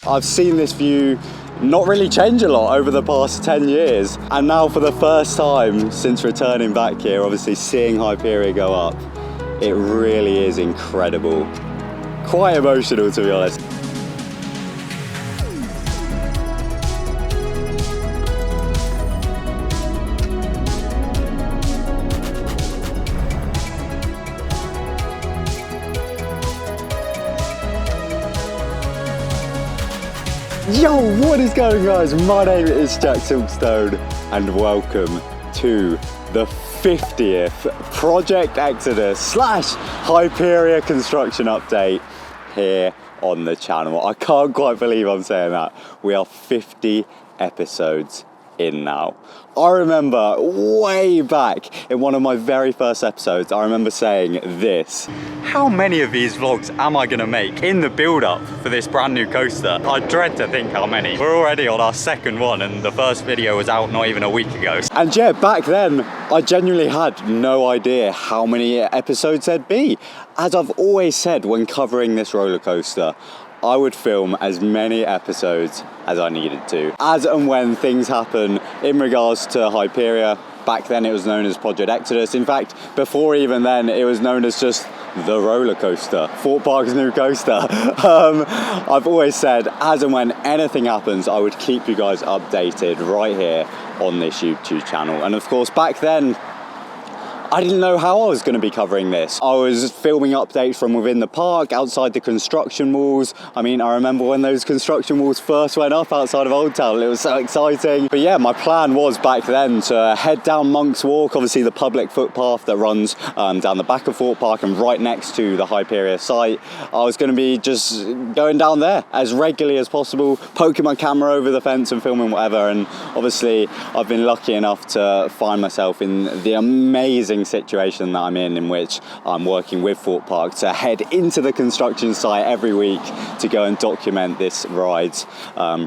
I've seen this view not really change a lot over the past 10 years, and now for the first time since returning back here, obviously seeing Hyperia go up, it really is incredible. Quite emotional, to be honest. Yo, what is going on, guys? My name is TheJackSilkstone and welcome to the 50th Project Exodus / Hyperia construction update here on the channel. I can't quite believe I'm saying that. We are 50 episodes in now. I remember way back in one of my very first episodes, I remember saying this: how many of these vlogs am I gonna make in the build up for this brand new coaster? I dread to think how many. We're already on our second one and the first video was out not even a week ago. And yeah, back then I genuinely had no idea how many episodes there'd be. As I've always said when covering this roller coaster, I would film as many episodes as I needed to. As and when things happen in regards to Hyperia, back then it was known as Project Exodus. In fact, before even then, it was known as just the roller coaster, Thorpe Park's new coaster. I've always said, as and when anything happens, I would keep you guys updated right here on this YouTube channel. And of course, back then, I didn't know how I was going to be covering this. I was filming updates from within the park, outside the construction walls. I mean, I remember when those construction walls first went up outside of Old Town. It was so exciting. But yeah, my plan was back then to head down Monk's Walk, obviously the public footpath that runs down the back of Thorpe Park and right next to the Hyperia site. I was going to be just going down there as regularly as possible, poking my camera over the fence and filming whatever. And obviously, I've been lucky enough to find myself in the amazing situation that I'm in which I'm working with Thorpe Park to head into the construction site every week to go and document this ride's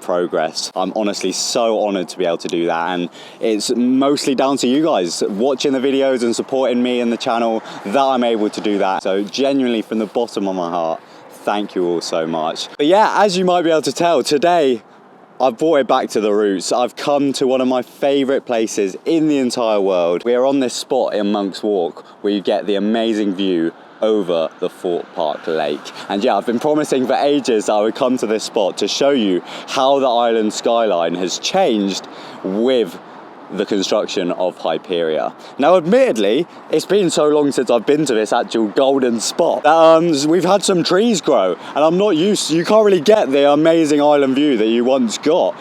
progress. I'm honestly so honoured to be able to do that, and it's mostly down to you guys watching the videos and supporting me and the channel that I'm able to do that. So genuinely from the bottom of my heart, thank you all so much. But yeah, as you might be able to tell, today I've brought it back to the roots. I've come to one of my favourite places in the entire world. We are on this spot in Monk's Walk where you get the amazing view over the Thorpe Park Lake. And yeah, I've been promising for ages that I would come to this spot to show you how the island skyline has changed with the construction of Hyperia. Now admittedly, it's been so long since I've been to this actual golden spot that we've had some trees grow, and I'm not used to, you can't really get the amazing island view that you once got,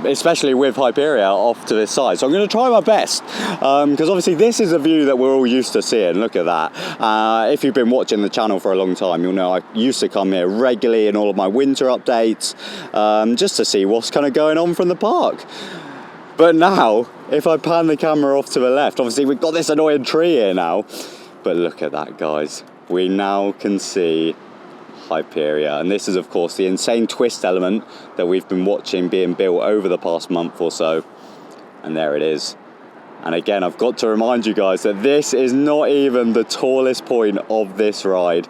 especially with Hyperia off to this side. So I'm going to try my best, because obviously this is a view that we're all used to seeing. Look at that. If you've been watching the channel for a long time, you'll know I used to come here regularly in all of my winter updates, just to see what's kind of going on from the park. But now, if I pan the camera off to the left, obviously we've got this annoying tree here now, but look at that, guys. We now can see Hyperia, and this is of course the insane twist element that we've been watching being built over the past month or so, and there it is. And again, I've got to remind you guys that this is not even the tallest point of this ride.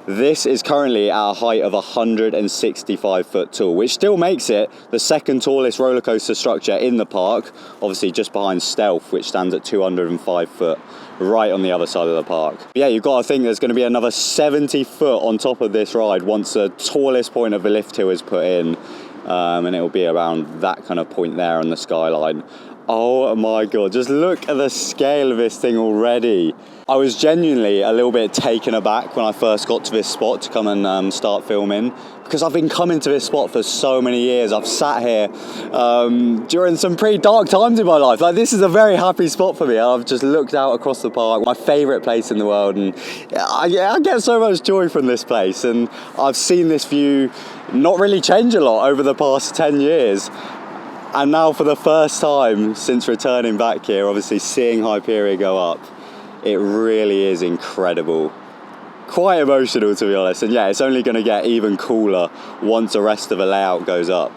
This is currently at a height of 165 foot tall, which still makes it the second tallest roller coaster structure in the park, obviously just behind Stealth, which stands at 205 foot, right on the other side of the park. But yeah, you've got to think there's going to be another 70 foot on top of this ride once the tallest point of the lift hill is put in, and it will be around that kind of point there on the skyline. Oh my god, just look at the scale of this thing already. I was genuinely a little bit taken aback when I first got to this spot to come and start filming, because I've been coming to this spot for so many years. I've sat here during some pretty dark times in my life. Like, this is a very happy spot for me. I've just looked out across the park, my favourite place in the world, and I get so much joy from this place. And I've seen this view not really change a lot over the past 10 years. And now for the first time since returning back here, obviously seeing Hyperia go up, it really is incredible. Quite emotional, to be honest. And yeah, it's only going to get even cooler once the rest of the layout goes up.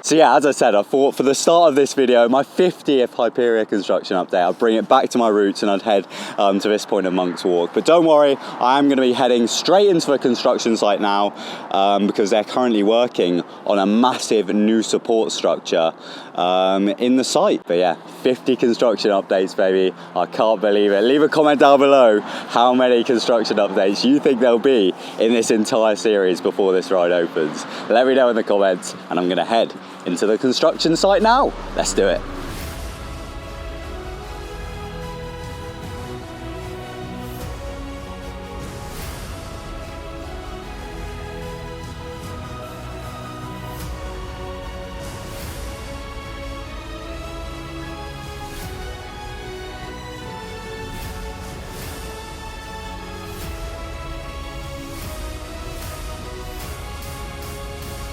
So yeah, as I said, I thought for the start of this video, my 50th Hyperia construction update, I'd bring it back to my roots and I'd head to this point of Monk's Walk. But don't worry, I am going to be heading straight into the construction site now because they're currently working on a massive new support structure in the site. But yeah, 50 construction updates, baby. I can't believe it. Leave a comment down below how many construction updates you think there'll be in this entire series before this ride opens. Let me know in the comments, and I'm going to head into the construction site now. Let's do it.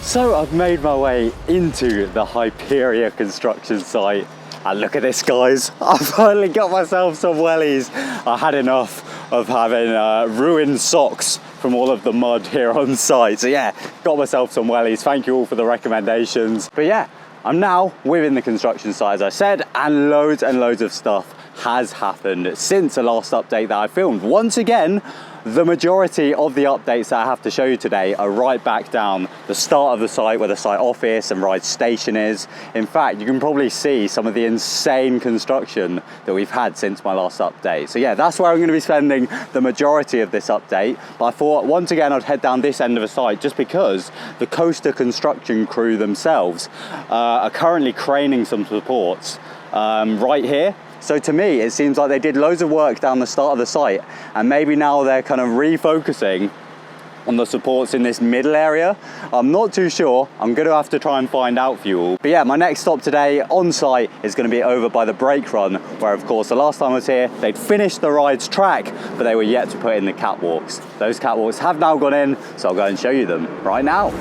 So I've made my way into the Hyperia construction site, and look at this, guys. I finally got myself some wellies. I had enough of having ruined socks from all of the mud here on site. So yeah, got myself some wellies. Thank you all for the recommendations. But yeah, I'm now within the construction site, as I said, and loads of stuff has happened since the last update that I filmed. Once again, the majority of the updates that I have to show you today are right back down the start of the site where the site office and ride station is. In fact, you can probably see some of the insane construction that we've had since my last update. So yeah, that's where I'm going to be spending the majority of this update. But I thought once again I'd head down this end of the site just because the coaster construction crew themselves are currently craning some supports right here. So to me, it seems like they did loads of work down the start of the site, and maybe now they're kind of refocusing on the supports in this middle area. I'm not too sure. I'm going to have to try and find out for you all. But yeah, my next stop today on site is going to be over by the brake run, where of course the last time I was here, they'd finished the ride's track, but they were yet to put in the catwalks. Those catwalks have now gone in, so I'll go and show you them right now.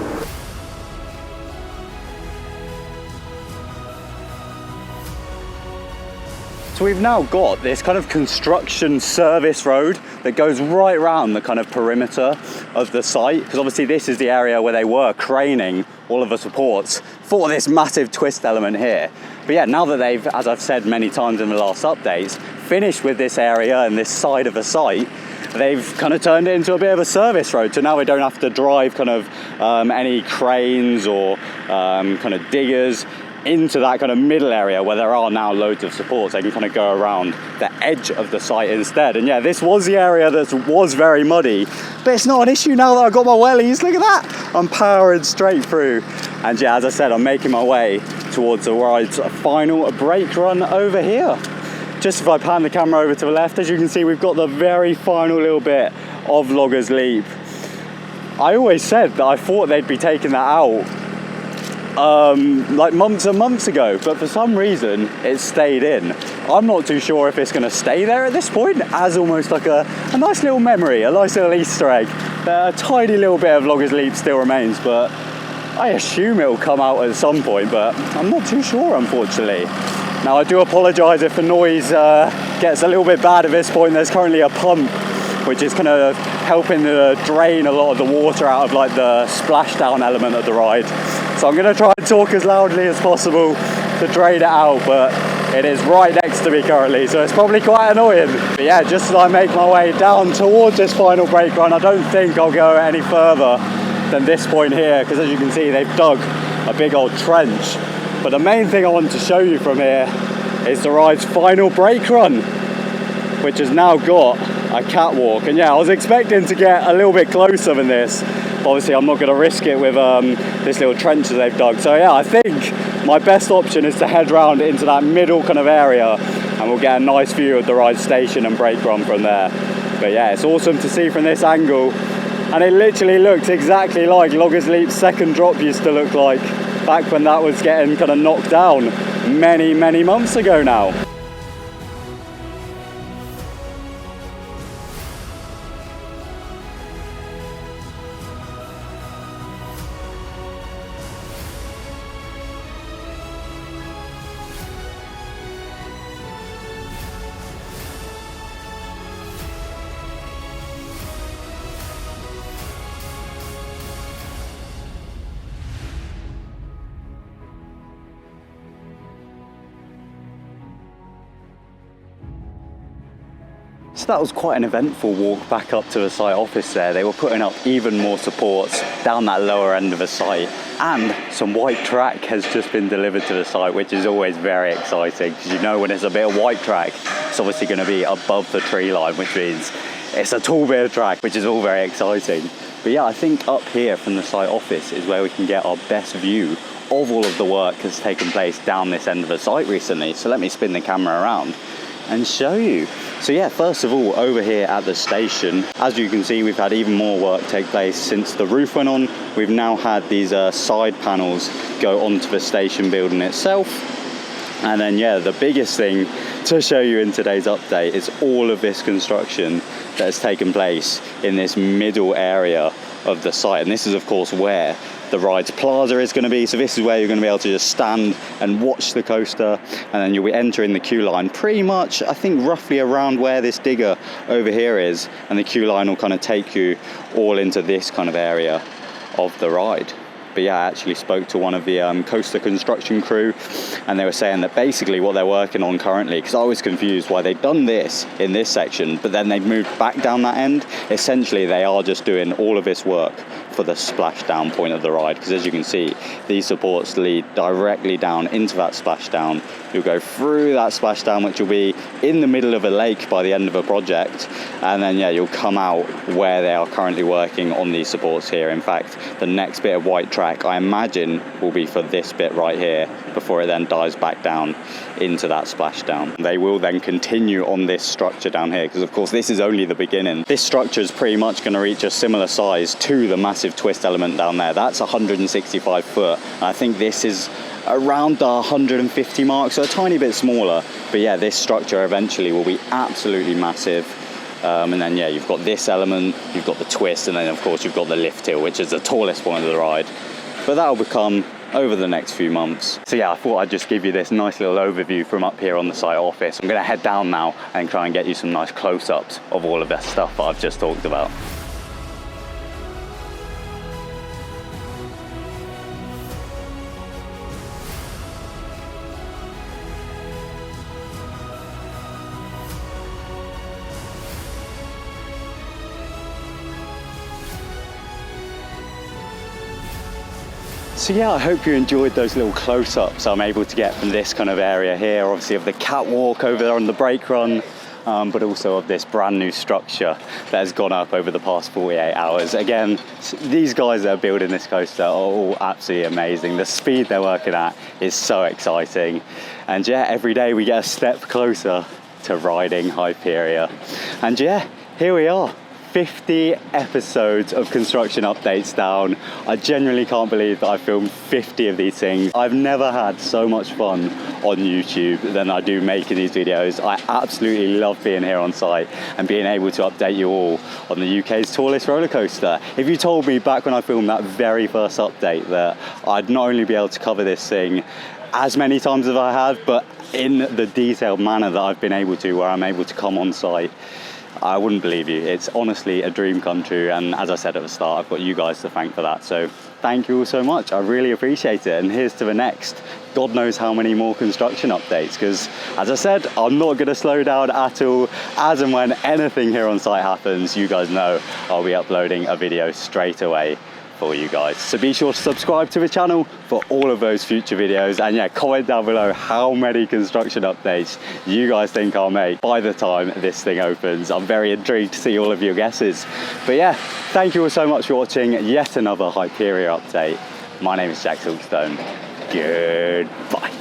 So we've now got this kind of construction service road that goes right around the kind of perimeter of the site, because obviously this is the area where they were craning all of the supports for this massive twist element here. But yeah, now that they've, as I've said many times in the last updates, finished with this area and this side of the site, they've kind of turned it into a bit of a service road. So now we don't have to drive kind of any cranes or kind of diggers into that kind of middle area where there are now loads of supports. They can kind of go around the edge of the site instead. And yeah, this was the area that was very muddy, but it's not an issue now that I've got my wellies. Look at that, I'm powering straight through. And yeah, as I said, I'm making my way towards the ride's final brake run over here. Just if I pan the camera over to the left, as you can see, we've got the very final little bit of Loggers Leap. I always said that I thought they'd be taking that out like months and months ago, but for some reason it stayed in. I'm not too sure if it's going to stay there at this point as almost like a nice little memory, a nice little Easter egg. A tiny little bit of Loggers Leap still remains, but I assume it'll come out at some point, but I'm not too sure, unfortunately. Now I do apologise if the noise gets a little bit bad at this point. There's currently a pump which is kind of helping to drain a lot of the water out of like the splashdown element of the ride. So I'm going to try and talk as loudly as possible to drain it out, but it is right next to me currently, so it's probably quite annoying. But yeah, just as I make my way down towards this final brake run, I don't think I'll go any further than this point here, because as you can see, they've dug a big old trench. But the main thing I want to show you from here is the ride's final brake run, which has now got a catwalk. And yeah, I was expecting to get a little bit closer than this. Obviously I'm not going to risk it with this little trench that they've dug. So yeah, I think my best option is to head round into that middle kind of area, and we'll get a nice view of the ride station and brake run from there. But yeah, it's awesome to see from this angle, and it literally looks exactly like Loggers Leap's second drop used to look like back when that was getting kind of knocked down many months ago now. that was quite an eventful walk back up to the site office there. They were putting up even more supports down that lower end of the site, and some white track has just been delivered to the site, which is always very exciting, because you know when it's a bit of white track, it's obviously going to be above the tree line, which means it's a tall bit of track, which is all very exciting. But yeah, I think up here from the site office is where we can get our best view of all of the work that's taken place down this end of the site recently. So let me spin the camera around and show you. So yeah, first of all, over here at the station, as you can see, we've had even more work take place since the roof went on. We've now had these side panels go onto the station building itself. And then yeah, the biggest thing to show you in today's update is all of this construction that has taken place in this middle area of the site. And this is of course where the ride's plaza is going to be. So this is where you're going to be able to just stand and watch the coaster, and then you'll be entering the queue line pretty much, I think, roughly around where this digger over here is, and the queue line will kind of take you all into this kind of area of the ride. But yeah, I actually spoke to one of the coaster construction crew, and they were saying that basically what they're working on currently, because I was confused why they'd done this in this section, but then they've moved back down that end. Essentially, they are just doing all of this work for the splashdown point of the ride, because as you can see, these supports lead directly down into that splashdown. You'll go through that splashdown, which will be in the middle of a lake by the end of a project, and then yeah, you'll come out where they are currently working on these supports here. In fact, the next bit of white track, I imagine, will be for this bit right here, before it then dives back down into that splashdown. They will then continue on this structure down here, because of course this is only the beginning. This structure is pretty much going to reach a similar size to the massive twist element down there. That's 165 foot, and I think this is around the 150 mark, so a tiny bit smaller. But yeah, this structure eventually will be absolutely massive. And then yeah, you've got this element, you've got the twist, and then of course you've got the lift hill, which is the tallest point of the ride. But that'll become over the next few months. So yeah, I thought I'd just give you this nice little overview from up here on the site office. I'm gonna head down now and try and get you some nice close-ups of all of that stuff that I've just talked about. So yeah, I hope you enjoyed those little close-ups I'm able to get from this kind of area here, obviously of the catwalk over there on the brake run, but also of this brand new structure that has gone up over the past 48 hours. Again, these guys that are building this coaster are all absolutely amazing. The speed they're working at is so exciting. And yeah, every day we get a step closer to riding Hyperia. And yeah, here we are. 50 episodes of construction updates down. I genuinely can't believe that I filmed 50 of these things. I've never had so much fun on YouTube than I do making these videos. I absolutely love being here on site and being able to update you all on the UK's tallest roller coaster. If you told me back when I filmed that very first update that I'd not only be able to cover this thing as many times as I have, but in the detailed manner that I've been able to, where I'm able to come on site, I wouldn't believe you. It's honestly a dream come true, and as I said at the start, I've got you guys to thank for that, so thank you all so much. I really appreciate it, and here's to the next God knows how many more construction updates, because as I said, I'm not going to slow down at all. As and when anything here on site happens, you guys know I'll be uploading a video straight away for you guys. So be sure to subscribe to the channel for all of those future videos, and yeah, comment down below how many construction updates you guys think I'll make by the time this thing opens. I'm very intrigued to see all of your guesses. But yeah, thank you all so much for watching yet another Hyperia update. My name is TheJackSilkstone. Goodbye.